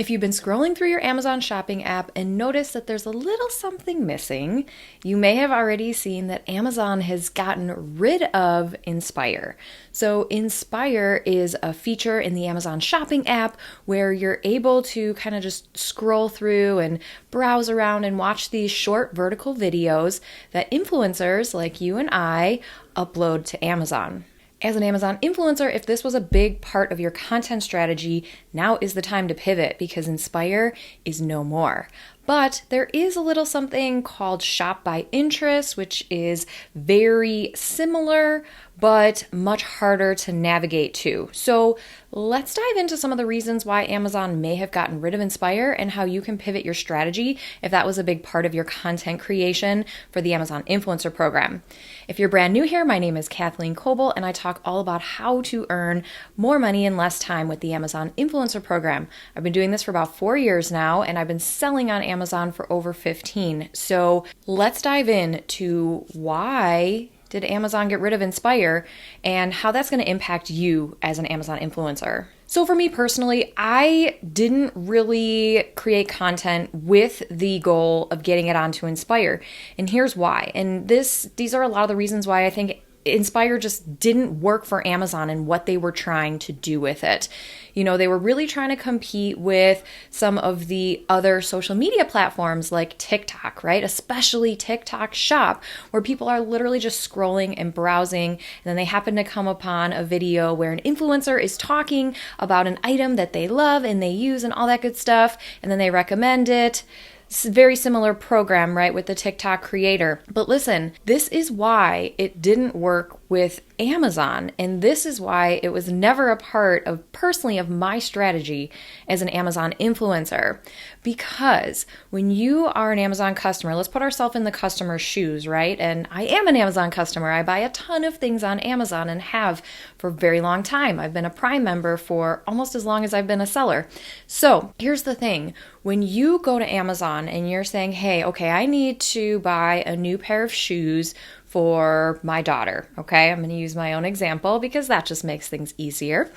If you've been scrolling through your Amazon shopping app and notice that there's a little something missing, you may have already seen that Amazon has gotten rid of Inspire. So Inspire is a feature in the Amazon shopping app where you're able to kind of just scroll through and browse around and watch these short vertical videos that influencers like you and I upload to Amazon. As an Amazon influencer, if this was a big part of your content strategy, now is the time to pivot because Inspire is no more. But there is a little something called Shop by Interest, which is very similar, but much harder to navigate to. So let's dive into some of the reasons why Amazon may have gotten rid of Inspire and how you can pivot your strategy if that was a big part of your content creation for the Amazon Influencer Program. If you're brand new here, my name is Kathleen Coble, and I talk all about how to earn more money in less time with the Amazon Influencer Program. I've been doing this for about 4 years now, and I've been selling on Amazon for over 15. So let's dive in to why did Amazon get rid of Inspire and how that's going to impact you as an Amazon influencer. So for me personally, I didn't really create content with the goal of getting it onto Inspire. And here's why. And these are a lot of the reasons why I think Inspire just didn't work for Amazon and what they were trying to do with it. You know, they were really trying to compete with some of the other social media platforms like TikTok, right? Especially TikTok Shop, where people are literally just scrolling and browsing, and then they happen to come upon a video where an influencer is talking about an item that they love and they use and all that good stuff, and then they recommend it. Very similar program, right, with the TikTok creator. But listen, this is why it didn't work with Amazon, and this is why it was never a part of, personally, of my strategy as an Amazon influencer. Because when you are an Amazon customer, let's put ourselves in the customer's shoes, right? And I am an Amazon customer. I buy a ton of things on Amazon and have for a very long time. I've been a Prime member for almost as long as I've been a seller. So here's the thing. When you go to Amazon and you're saying, hey, okay, I need to buy a new pair of shoes for my daughter, okay? I'm going to use my own example because that just makes things easier.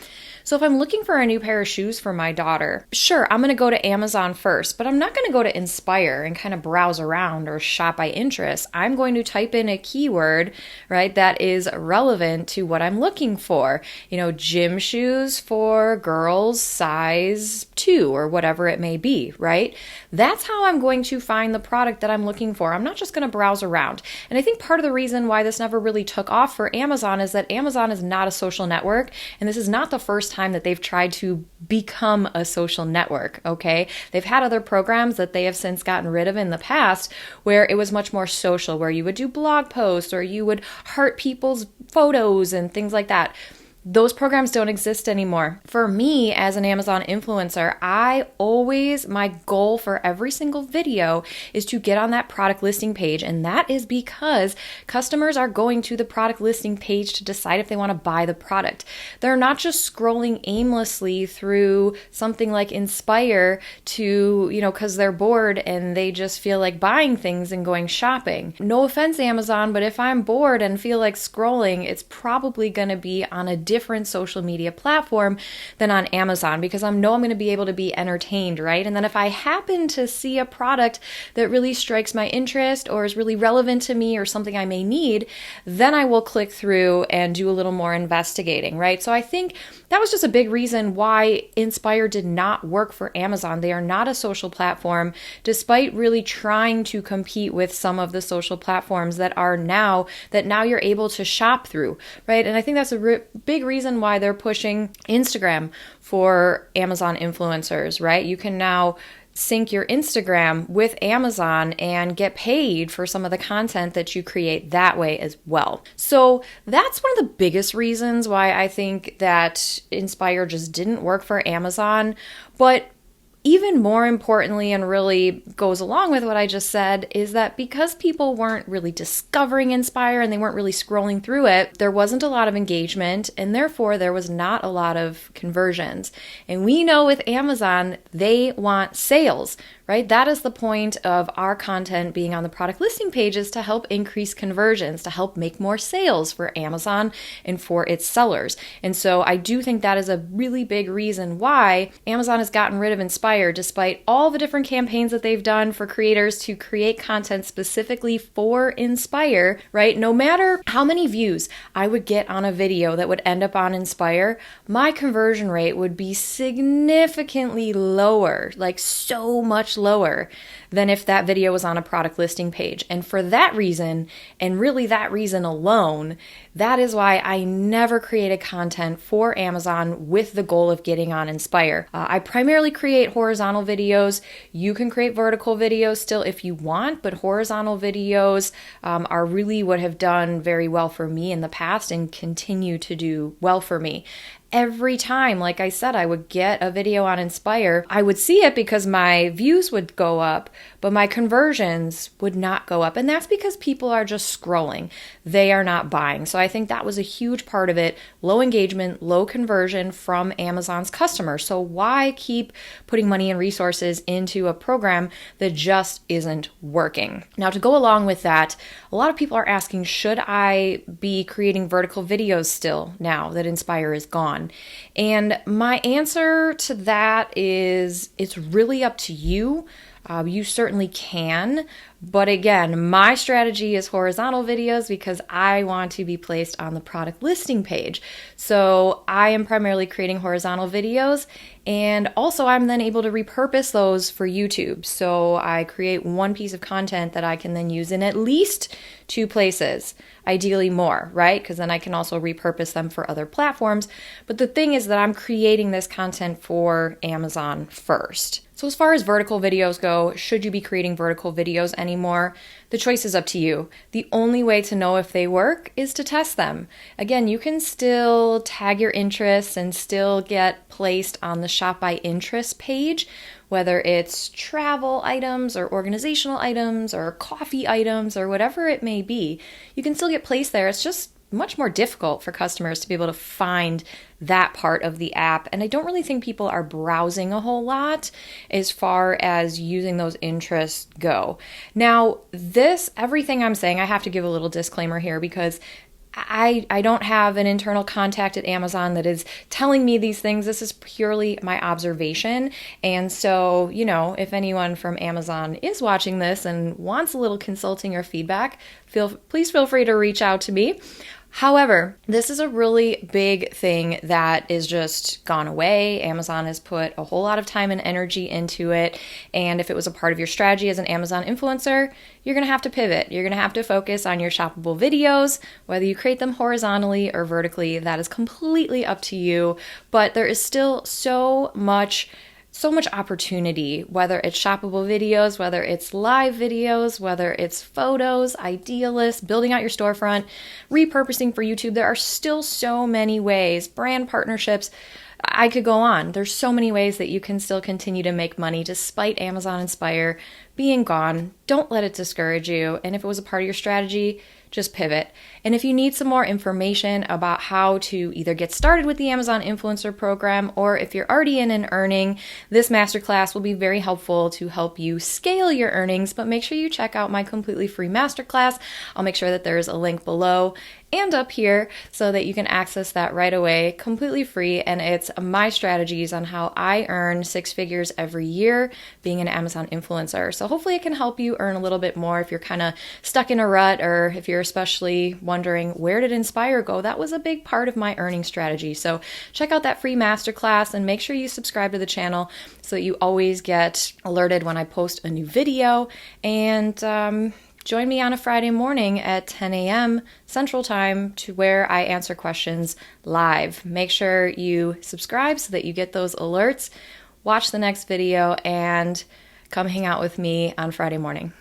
So if I'm looking for a new pair of shoes for my daughter, sure, I'm going to go to Amazon first, but I'm not going to go to Inspire and kind of browse around or shop by interest. I'm going to type in a keyword, right, that is relevant to what I'm looking for. You know, gym shoes for girls size 2 or whatever it may be, right? That's how I'm going to find the product that I'm looking for. I'm not just going to browse around. And I think part of the reason why this never really took off for Amazon is that Amazon is not a social network, and this is not the first time that they've tried to become a social network, okay? They've had other programs that they have since gotten rid of in the past where it was much more social, where you would do blog posts or you would heart people's photos and things like that. Those programs don't exist anymore. For me, as an Amazon influencer, my goal for every single video is to get on that product listing page. And that is because customers are going to the product listing page to decide if they want to buy the product. They're not just scrolling aimlessly through something like Inspire to, because they're bored and they just feel like buying things and going shopping. No offense, Amazon, but if I'm bored and feel like scrolling, it's probably going to be on a different social media platform than on Amazon because I know I'm going to be able to be entertained, right? And then if I happen to see a product that really strikes my interest or is really relevant to me or something I may need, then I will click through and do a little more investigating, right? So I think that was just a big reason why Inspire did not work for Amazon. They are not a social platform, despite really trying to compete with some of the social platforms that now you're able to shop through, right? And I think that's a big reason why they're pushing Instagram for Amazon influencers, right? You can now sync your Instagram with Amazon and get paid for some of the content that you create that way as well. So that's one of the biggest reasons why I think that Inspire just didn't work for Amazon. But even more importantly, and really goes along with what I just said, is that because people weren't really discovering Inspire and they weren't really scrolling through it, there wasn't a lot of engagement, and therefore there was not a lot of conversions. And we know with Amazon, they want sales, right? That is the point of our content being on the product listing pages, to help increase conversions, to help make more sales for Amazon and for its sellers. And so I do think that is a really big reason why Amazon has gotten rid of Inspire Inspire, despite all the different campaigns that they've done for creators to create content specifically for Inspire, right? No matter how many views I would get on a video that would end up on Inspire, my conversion rate would be significantly lower, like so much lower than if that video was on a product listing page. And for that reason, and really that reason alone, that is why I never created content for Amazon with the goal of getting on Inspire. I primarily create horizontal videos. You can create vertical videos still if you want, but horizontal videos are really what have done very well for me in the past and continue to do well for me. Every time, like I said, I would get a video on Inspire, I would see it because my views would go up, but my conversions would not go up. And that's because people are just scrolling. They are not buying. So I think that was a huge part of it. Low engagement, low conversion from Amazon's customers. So why keep putting money and resources into a program that just isn't working? Now, to go along with that, a lot of people are asking, should I be creating vertical videos still now that Inspire is gone? And my answer to that is it's really up to you. You certainly can. But again, my strategy is horizontal videos because I want to be placed on the product listing page. So I am primarily creating horizontal videos, and also I'm then able to repurpose those for YouTube. So I create one piece of content that I can then use in at least 2 places, ideally more, right? Because then I can also repurpose them for other platforms. But the thing is that I'm creating this content for Amazon first. So as far as vertical videos go, should you be creating vertical videos anymore? The choice is up to you. The only way to know if they work is to test them. Again, you can still tag your interests and still get placed on the Shop by Interest page, whether it's travel items or organizational items or coffee items or whatever it may be. You can still get placed there. It's just much more difficult for customers to be able to find that part of the app. And I don't really think people are browsing a whole lot as far as using those interests go. Now, everything I'm saying, I have to give a little disclaimer here because I don't have an internal contact at Amazon that is telling me these things. This is purely my observation. And so, if anyone from Amazon is watching this and wants a little consulting or feedback, please feel free to reach out to me. However, this is a really big thing that is just gone away. Amazon has put a whole lot of time and energy into it. And if it was a part of your strategy as an Amazon influencer, you're going to have to pivot. You're going to have to focus on your shoppable videos, whether you create them horizontally or vertically. That is completely up to you. But there is still so much opportunity, whether it's shoppable videos, whether it's live videos, whether it's photos, idealists, building out your storefront, repurposing for YouTube. There are still so many ways, brand partnerships. I could go on. There's so many ways that you can still continue to make money despite Amazon Inspire being gone. Don't let it discourage you. And if it was a part of your strategy, just pivot. And if you need some more information about how to either get started with the Amazon Influencer Program, or if you're already in and earning, this masterclass will be very helpful to help you scale your earnings. But make sure you check out my completely free masterclass. I'll make sure that there's a link below and up here so that you can access that right away, completely free. And it's my strategies on how I earn 6 figures every year being an Amazon influencer. So hopefully it can help you earn a little bit more if you're kind of stuck in a rut, or if you're especially wondering, where did Inspire go? That was a big part of my earning strategy. So check out that free masterclass and make sure you subscribe to the channel so that you always get alerted when I post a new video. And join me on a Friday morning at 10 a.m. Central Time to where I answer questions live. Make sure you subscribe so that you get those alerts. Watch the next video and come hang out with me on Friday morning.